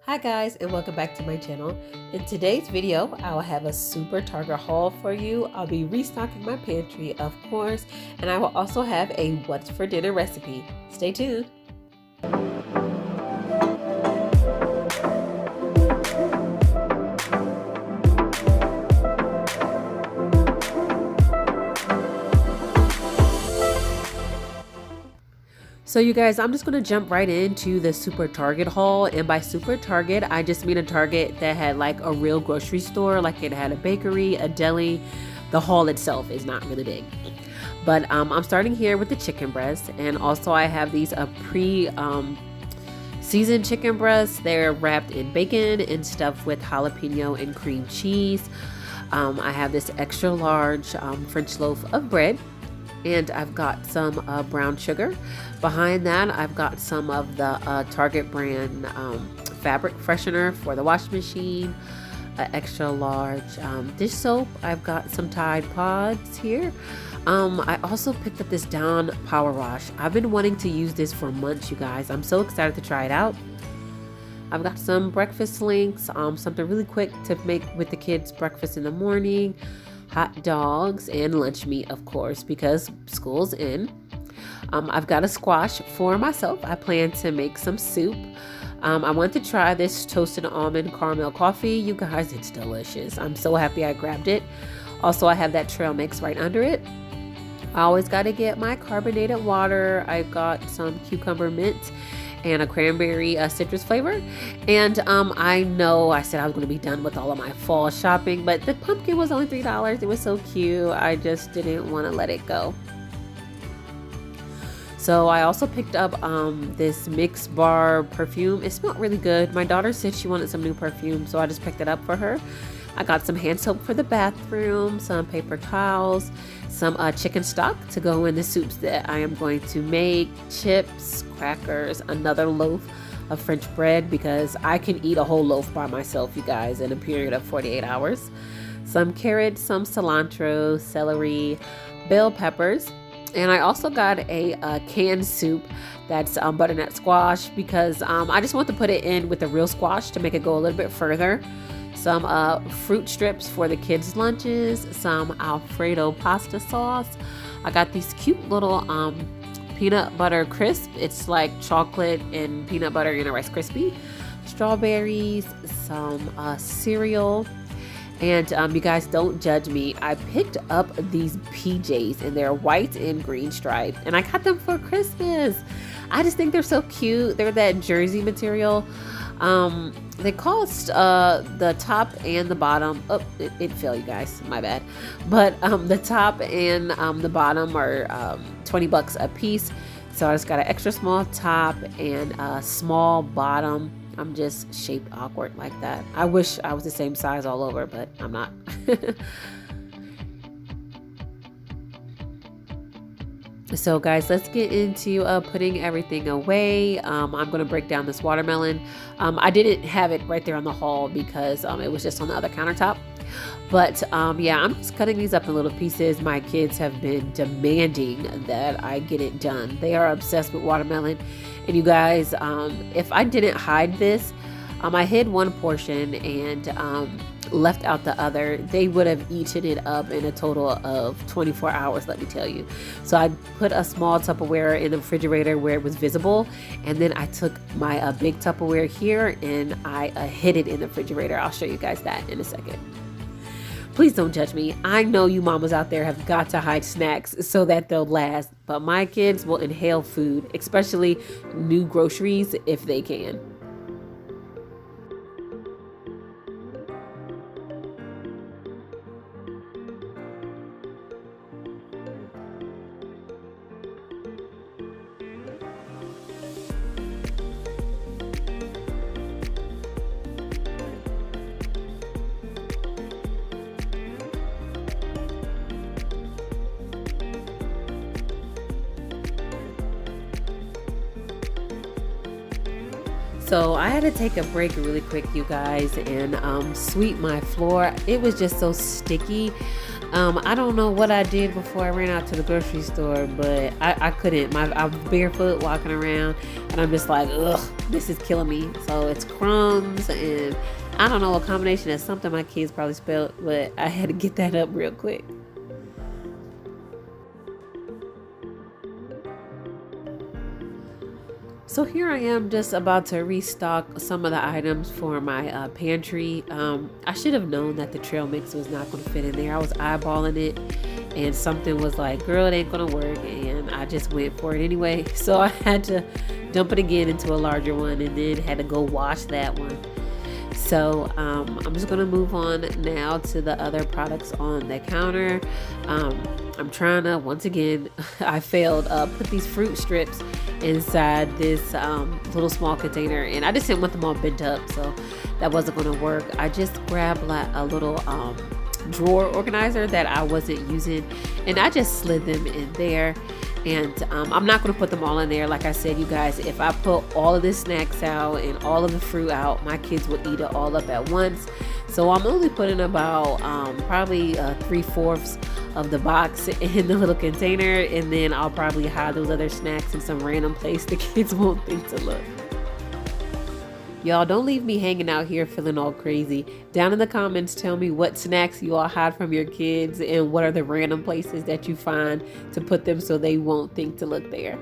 Hi guys, and welcome back to my channel. In today's video, I'll have a super Target haul for you. I'll be restocking my pantry, of course, and I will also have a what's for dinner recipe. Stay tuned. So you guys, I'm just going to jump right into the Super Target haul. And by Super Target, I just mean a Target that had like a real grocery store, like it had a bakery, a deli. The haul itself is not really big. But I'm starting here with the chicken breast. And also I have these seasoned chicken breasts. They're wrapped in bacon and stuffed with jalapeno and cream cheese. I have this extra large French loaf of bread. And I've got some brown sugar. Behind that, I've got some of the Target brand fabric freshener for the washing machine, extra large dish soap. I've got some Tide Pods here. I also picked up this Dawn Power Wash. I've been wanting to use this for months, you guys. I'm so excited to try it out. I've got some breakfast links, something really quick to make with the kids' breakfast in the morning. Hot dogs and lunch meat, of course, because school's in. I've got a squash for myself. I plan to make some soup. I want to try this toasted almond caramel coffee. You guys, it's delicious. I'm so happy I grabbed it. Also, I have that trail mix right under it. I always got to get my carbonated water. I got some cucumber mint and a cranberry citrus flavor. And I know I said I was going to be done with all of my fall shopping, but the pumpkin was only $3. It was so cute. I just didn't want to let it go. So I also picked up this Mix Bar perfume. It smelled really good. My daughter said she wanted some new perfume, so I just picked it up for her. I got some hand soap for the bathroom, some paper towels, some chicken stock to go in the soups that I am going to make, chips, crackers, another loaf of French bread because I can eat a whole loaf by myself, you guys, in a period of 48 hours. Some carrots, some cilantro, celery, bell peppers. And I also got a canned soup that's butternut squash because I just want to put it in with the real squash to make it go a little bit further. Some fruit strips for the kids' lunches, some Alfredo pasta sauce. I got these cute little peanut butter crisp. It's like chocolate and peanut butter in a Rice Krispie. Strawberries, some cereal. And you guys, don't judge me. I picked up these PJs and they're white and green striped. And I got them for Christmas. I just think they're so cute. They're that jersey material. They cost the top and the bottom. Oh, it fell, you guys. My bad. But the top and the bottom are 20 bucks a piece. So I just got an extra small top and a small bottom. I'm just shaped awkward like that. I wish I was the same size all over, but I'm not. So guys, let's get into putting everything away. I'm going to break down this watermelon. I didn't have it right there on the haul because it was just on the other countertop. But yeah, I'm just cutting these up in little pieces. My kids have been demanding that I get it done. They are obsessed with watermelon. And you guys, if I didn't hide this, I hid one portion and left out the other, they would have eaten it up in a total of 24 hours, let me tell you. So I put a small Tupperware in the refrigerator where it was visible, and then I took my big Tupperware here and I hid it in the refrigerator. I'll show you guys that in a second. Please don't judge me. I know you mamas out there have got to hide snacks so that they'll last, but my kids will inhale food, especially new groceries, if they can. So I had to take a break really quick, you guys, and sweep my floor. It was just so sticky. I don't know what I did before I ran out to the grocery store, but I couldn't. I'm barefoot walking around, and I'm just like, ugh, this is killing me. So it's crumbs, and I don't know, a combination of something my kids probably spelled, but I had to get that up real quick. So here I am just about to restock some of the items for my pantry. I should have known that the trail mix was not going to fit in there. I was eyeballing it and something was like, girl, it ain't going to work. And I just went for it anyway. So I had to dump it again into a larger one and then had to go wash that one. So I'm just going to move on now to the other products on the counter. I'm trying to, once again, I failed, put these fruit strips inside this little small container, and I just didn't want them all bent up, so that wasn't going to work. I just grabbed like a little drawer organizer that I wasn't using, and I just slid them in there. And I'm not going to put them all in there. Like I said, you guys, if I put all of the snacks out and all of the fruit out, my kids will eat it all up at once. So I'm only putting about probably 3/4 of the box in the little container. And then I'll probably hide those other snacks in some random place the kids won't think to look. Y'all, don't leave me hanging out here feeling all crazy. Down in the comments, tell me what snacks you all hide from your kids and what are the random places that you find to put them so they won't think to look there.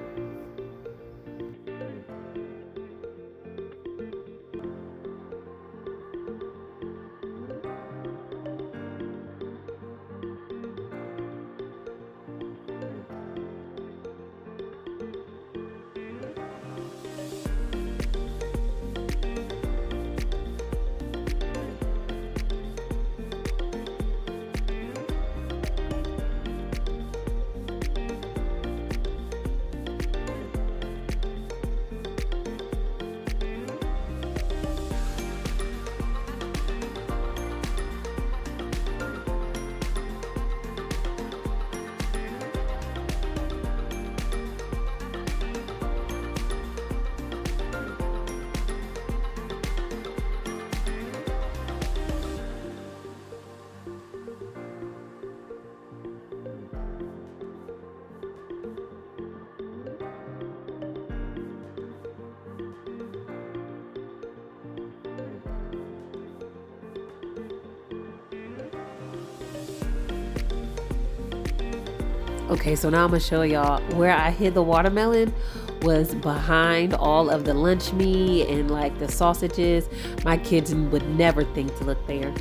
Okay, so now I'm gonna show y'all where I hid the watermelon was behind all of the lunch meat and like the sausages. My kids would never think to look there.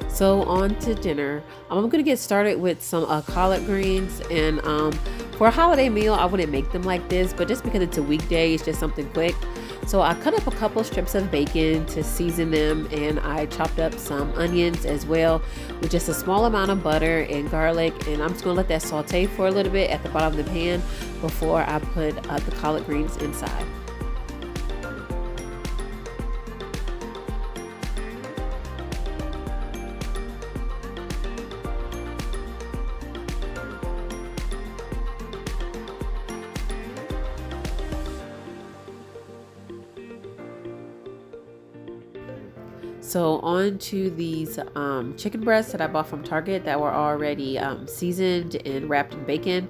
So on to dinner. I'm gonna get started with some collard greens, and for a holiday meal I wouldn't make them like this, but just because it's a weekday, it's just something quick. So I cut up a couple strips of bacon to season them, and I chopped up some onions as well with just a small amount of butter and garlic, and I'm just gonna let that saute for a little bit at the bottom of the pan before I put the collard greens inside. So on to these chicken breasts that I bought from Target that were already seasoned and wrapped in bacon.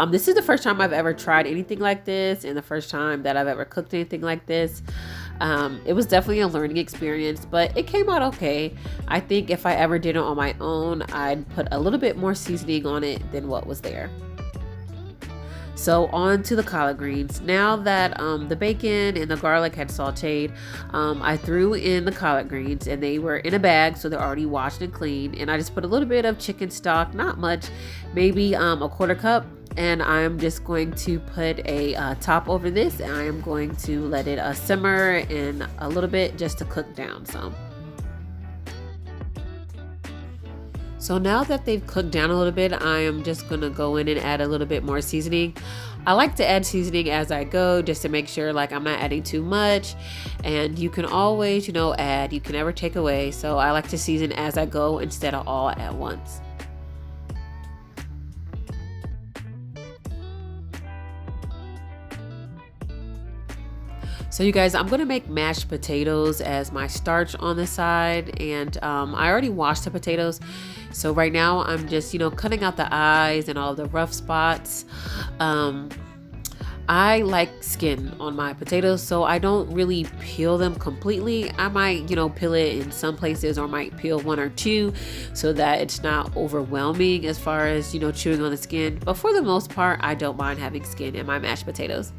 This is the first time I've ever tried anything like this, and the first time that I've ever cooked anything like this. It was definitely a learning experience, but it came out okay. I think if I ever did it on my own, I'd put a little bit more seasoning on it than what was there. So on to the collard greens. Now that the bacon and the garlic had sauteed, I threw in the collard greens, and they were in a bag, so they're already washed and clean. And I just put a little bit of chicken stock, not much, maybe a 1/4 cup. And I'm just going to put a top over this, and I am going to let it simmer in a little bit just to cook down some. So now that they've cooked down a little bit, I am just gonna go in and add a little bit more seasoning. I like to add seasoning as I go just to make sure like I'm not adding too much, and you can always, add, you can never take away. So I like to season as I go instead of all at once. So you guys, I'm gonna make mashed potatoes as my starch on the side, and I already washed the potatoes. So right now I'm just, cutting out the eyes and all the rough spots. I like skin on my potatoes, so I don't really peel them completely. I might, peel it in some places, or might peel one or two so that it's not overwhelming as far as, chewing on the skin. But for the most part, I don't mind having skin in my mashed potatoes.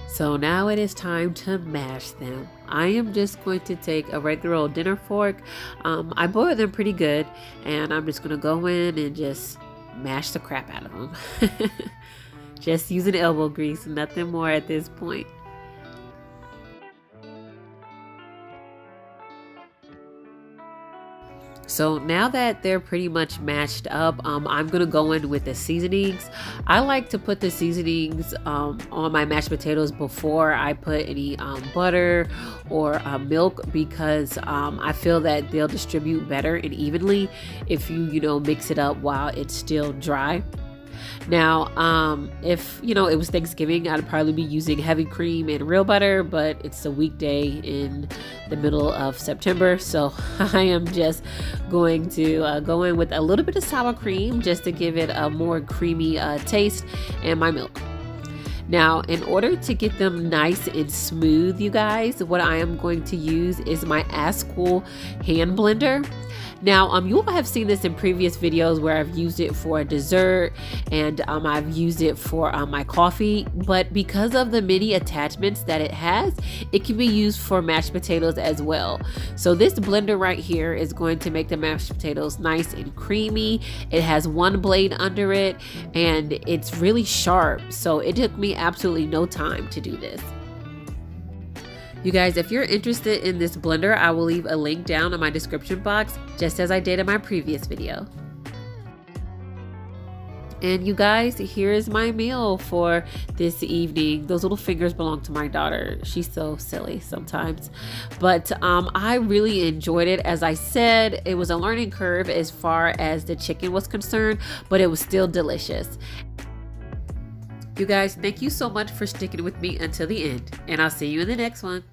So now it is time to mash them. I am just going to take a regular old dinner fork. I boiled them pretty good, and I'm just gonna go in and just mash the crap out of them. Just using elbow grease, nothing more at this point. So now that they're pretty much matched up, I'm gonna go in with the seasonings. I like to put the seasonings on my mashed potatoes before I put any butter or milk, because I feel that they'll distribute better and evenly if you mix it up while it's still dry. Now, if it was Thanksgiving, I'd probably be using heavy cream and real butter, but it's a weekday in the middle of September, so I am just going to go in with a little bit of sour cream just to give it a more creamy taste, and my milk. Now, in order to get them nice and smooth, you guys, what I am going to use is my Acekool hand blender. Now, you will have seen this in previous videos where I've used it for a dessert, and I've used it for my coffee, but because of the many attachments that it has, it can be used for mashed potatoes as well. So this blender right here is going to make the mashed potatoes nice and creamy. It has one blade under it, and it's really sharp, so it took me absolutely no time to do this. You guys, if you're interested in this blender, I will leave a link down in my description box, just as I did in my previous video. And you guys, here is my meal for this evening. Those little fingers belong to my daughter. She's so silly sometimes. But I really enjoyed it. As I said, it was a learning curve as far as the chicken was concerned, but it was still delicious. You guys, thank you so much for sticking with me until the end, and I'll see you in the next one.